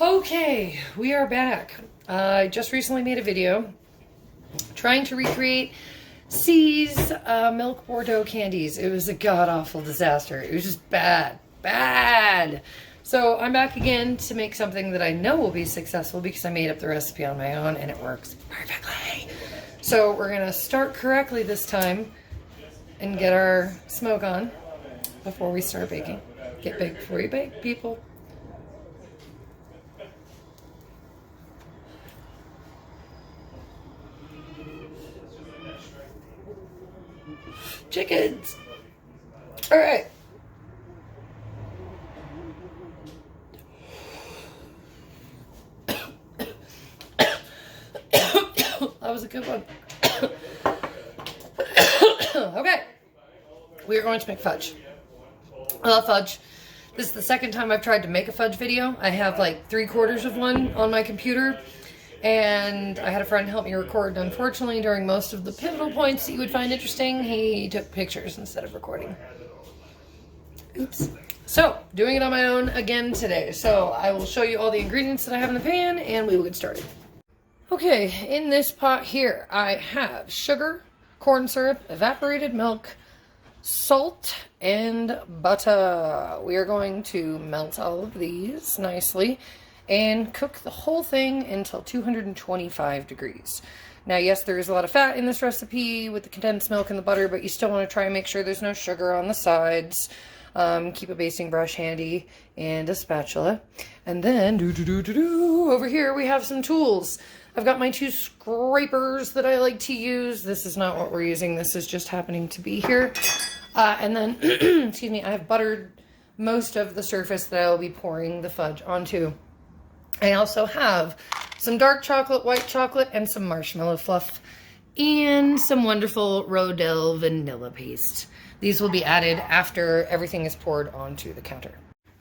Okay, we are back. I just recently made a video trying to recreate C's milk Bordeaux candies. It was a god-awful disaster. It was just bad. So I'm back again to make something that I know will be successful because I made up the recipe on my own and it works perfectly. So we're gonna start correctly this time and get our smoke on before we start baking. Get big before you bake, people. Chickens. All right. That was a good one. Okay. We are going to make fudge. I love fudge. This is the second time I've tried to make a fudge video. I have like 3/4 of one on my computer. And I had a friend help me record. Unfortunately, during most of the pivotal points that you would find interesting, he took pictures instead of recording. Oops. So, doing it on my own again today. So, I will show you all the ingredients that I have in the pan, and we will get started. Okay, in this pot here, I have sugar, corn syrup, evaporated milk, salt, and butter. We are going to melt all of these nicely and cook the whole thing until 225 degrees. Now, yes, there is a lot of fat in this recipe with the condensed milk and the butter, but you still want to try and make sure there's no sugar on the sides. Keep a basting brush handy and a spatula. And then, over here we have some tools. I've got my 2 scrapers that I like to use. This is not what we're using. This is just happening to be here. And then, excuse me, I have buttered most of the surface that I will be pouring the fudge onto. I also have some dark chocolate, white chocolate, and some marshmallow fluff, and some wonderful Rodell vanilla paste. These will be added after everything is poured onto the counter.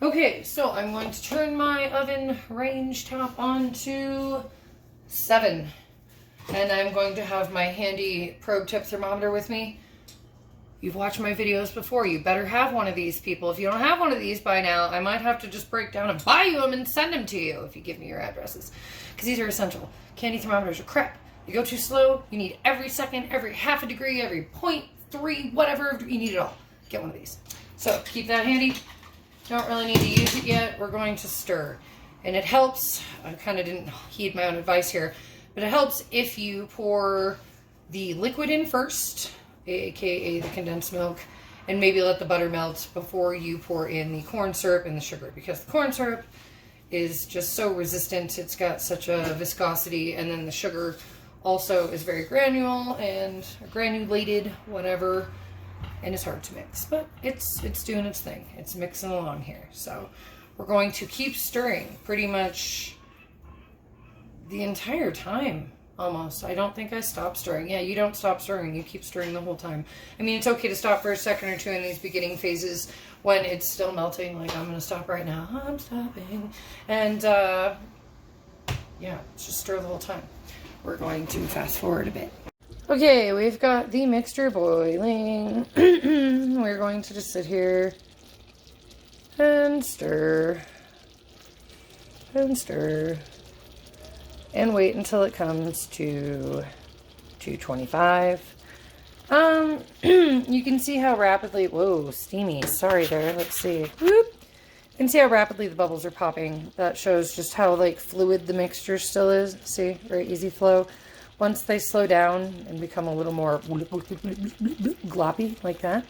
Okay, so I'm going to turn my oven range top on to 7. And I'm going to have my handy probe tip thermometer with me. You've watched my videos before. You better have one of these, people. If you don't have one of these by now, I might have to just break down and buy you them and send them to you if you give me your addresses. Because these are essential. Candy thermometers are crap. You go too slow, you need every second, every half a degree, every 0.3, whatever, you need it all. Get one of these. So keep that handy. Don't really need to use it yet. We're going to stir. And it helps, I kind of didn't heed my own advice here, but it helps if you pour the liquid in first, aka the condensed milk, and maybe let the butter melt before you pour in the corn syrup and the sugar, because the corn syrup is just so resistant. It's got such a viscosity, and then the sugar also is very granulated, whatever, and it's hard to mix, but it's doing its thing. It's mixing along here. So we're going to keep stirring pretty much the entire time. Almost. I don't think I stopped stirring. Yeah, you don't stop stirring. You keep stirring the whole time. I mean, it's okay to stop for a second or two in these beginning phases when it's still melting. Like, I'm going to stop right now. I'm stopping. And, yeah, just stir the whole time. We're going to fast forward a bit. Okay, we've got the mixture boiling. We're going to just sit here and stir. And stir. And wait until it comes to 225. You can see how rapidly, whoa, steamy, sorry there, let's see. Whoop. You can see how rapidly the bubbles are popping. That shows just how like fluid the mixture still is. See, very easy flow. Once they slow down and become a little more gloppy like that,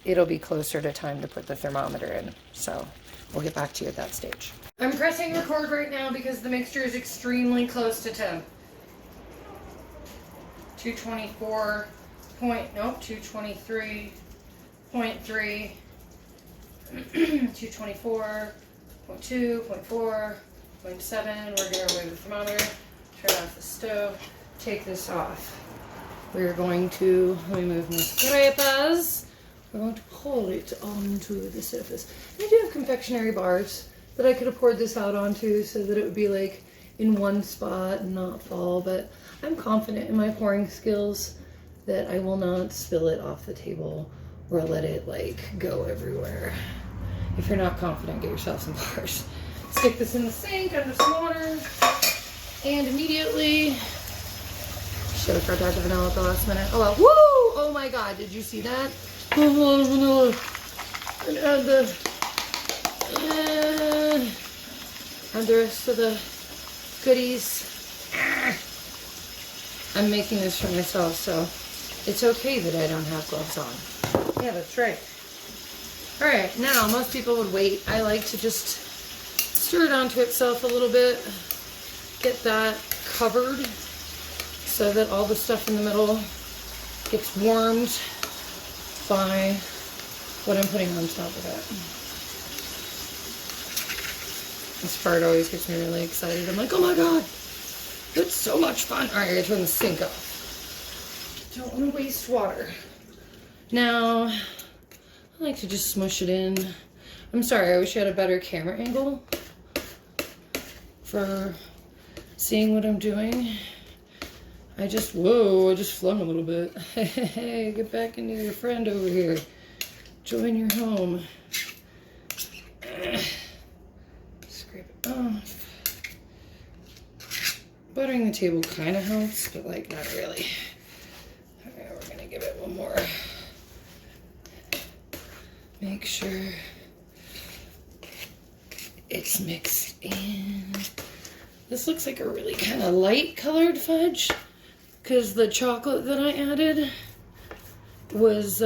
it'll be closer to time to put the thermometer in. So we'll get back to you at that stage. I'm pressing record right now because the mixture is extremely close to temp. 224 point, nope, 223.3, 224.2, 0.4, 0.7. We're going to remove the thermometer, turn off the stove, take this off. We're going to, let me move my scrapers. We're going to pull it onto the surface. I do have confectionery bars that I could have poured this out onto so that it would be like in one spot and not fall, but I'm confident in my pouring skills that I will not spill it off the table or let it like go everywhere. If you're not confident, get yourself some bars. It's stick this in the sink under some water. And immediately, should have forgot to vanilla at the last minute. Oh well, woo! Oh my god, did you see that? Oh, a lot of vanilla. And add the rest of the goodies. I'm making this for myself, so it's okay that I don't have gloves on. Yeah, that's right. Alright, now most people would wait. I like to just stir it onto itself a little bit. Get that covered so that all the stuff in the middle gets warmed by what I'm putting on top of it. This part always gets me really excited. I'm like, oh my god, it's so much fun. Alright, I gotta turn the sink off. Don't want to waste water. Now, I like to just smush it in. I'm sorry, I wish I had a better camera angle for seeing what I'm doing. I just flung a little bit. Hey, get back into your friend over here. Join your home. Scrape it off. Buttering the table kind of helps, but like not really. Alright, we're gonna give it one more. Make sure it's mixed in. This looks like a really kind of light colored fudge because the chocolate that I added was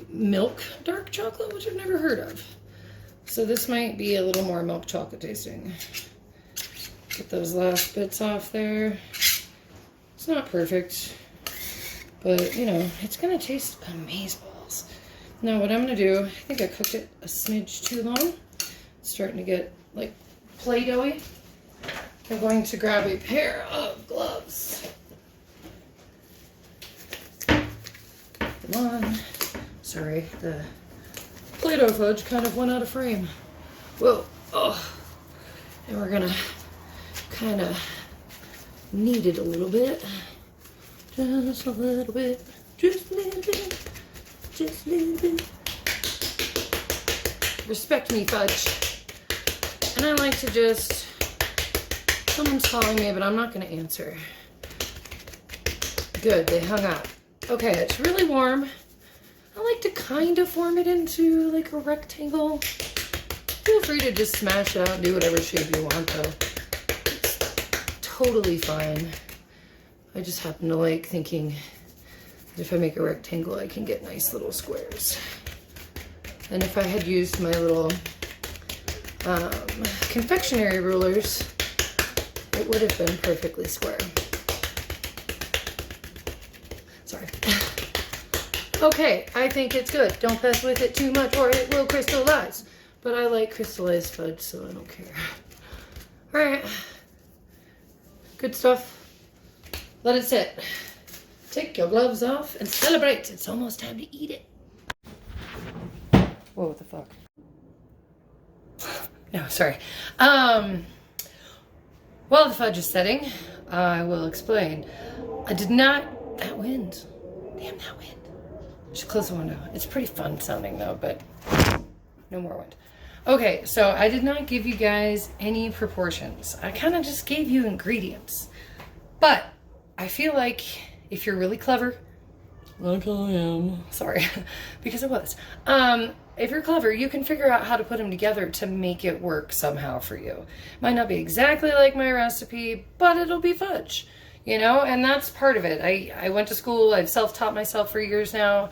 milk dark chocolate, which I've never heard of. So this might be a little more milk chocolate tasting. Get those last bits off there. It's not perfect, but you know, it's gonna taste amazeballs. Now what I'm gonna do, I think I cooked it a smidge too long. It's starting to get like Play-Doh-y. I'm going to grab a pair of gloves. Come on. Sorry, the Play-Doh fudge kind of went out of frame. Whoa. Oh. And we're gonna kind of knead it a little bit. Just a little bit. Just a little bit. Just a little bit. Respect me, fudge. And I like to just... Someone's calling me, but I'm not going to answer. Good, they hung up. Okay, it's really warm. I like to kind of form it into like a rectangle. Feel free to just smash it out and do whatever shape you want, though. It's totally fine. I just happen to like thinking that if I make a rectangle, I can get nice little squares. And if I had used my little confectionery rulers, it would have been perfectly square. Sorry. Okay, I think it's good. Don't mess with it too much or it will crystallize. But I like crystallized fudge, so I don't care. Alright. Good stuff. Let it sit. Take your gloves off and celebrate. It's almost time to eat it. Whoa, what the fuck? No, sorry. While the fudge is setting, I will explain. I did not... That wind. Damn, that wind. I should close the window. It's pretty fun sounding though, but no more wind. Okay, so I did not give you guys any proportions. I kind of just gave you ingredients. But I feel like if you're really clever, like I am, sorry, because I was, if you're clever, you can figure out how to put them together to make it work somehow for you. Might not be exactly like my recipe, but it'll be fudge, you know, and that's part of it. I went to school, I've self-taught myself for years now.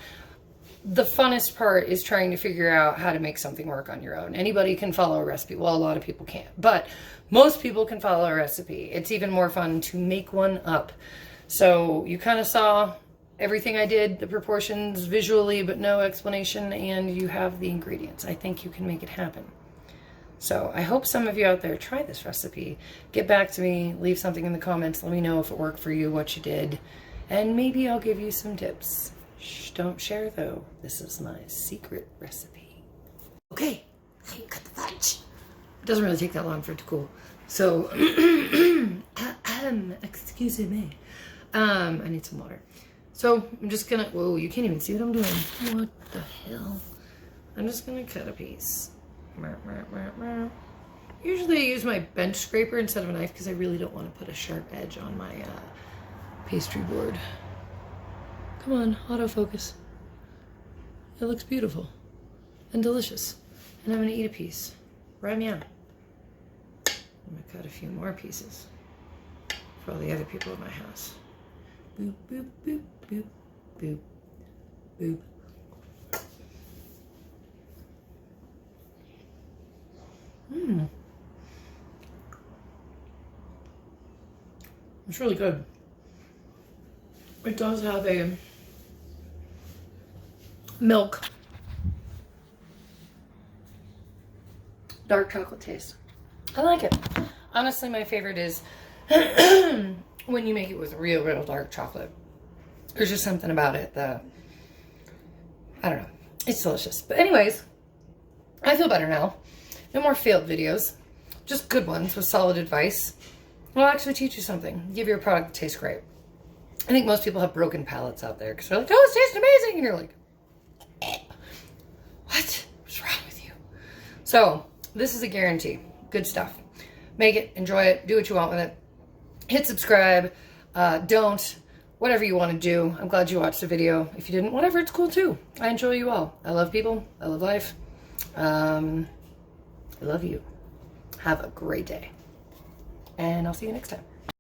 The funnest part is trying to figure out how to make something work on your own. Anybody can follow a recipe. Well, a lot of people can't, but most people can follow a recipe. It's even more fun to make one up. So you kind of saw everything I did, the proportions visually, but no explanation, and you have the ingredients. I think you can make it happen. So I hope some of you out there try this recipe. Get back to me, leave something in the comments, let me know if it worked for you, what you did, and maybe I'll give you some tips. Shh, don't share though. This is my secret recipe. Okay, I cut the fudge. It doesn't really take that long for it to cool. So, excuse me. I need some water. So I'm just gonna, whoa, you can't even see what I'm doing. What the hell? I'm just gonna cut a piece. Usually I use my bench scraper instead of a knife because I really don't want to put a sharp edge on my pastry board. Come on, autofocus. It looks beautiful and delicious. And I'm gonna eat a piece right now. I'm gonna cut a few more pieces for all the other people in my house. Boop, boop, boop, boop, boop, boop. Mmm. It's really good. It does have a milk, dark chocolate taste. I like it. Honestly, my favorite is when you make it with real dark chocolate. There's just something about it that, I don't know. It's delicious. But anyways, I feel better now. No more failed videos. Just good ones with solid advice. I'll actually teach you something. Give you a product that tastes great. I think most people have broken palates out there because they're like, oh, it tastes amazing. And you're like, what? What's wrong with you? So this is a guarantee. Good stuff. Make it, enjoy it, do what you want with it. Hit subscribe. Don't. Whatever you want to do. I'm glad you watched the video. If you didn't, whatever, it's cool too. I enjoy you all. I love people. I love life. I love you. Have a great day. And I'll see you next time.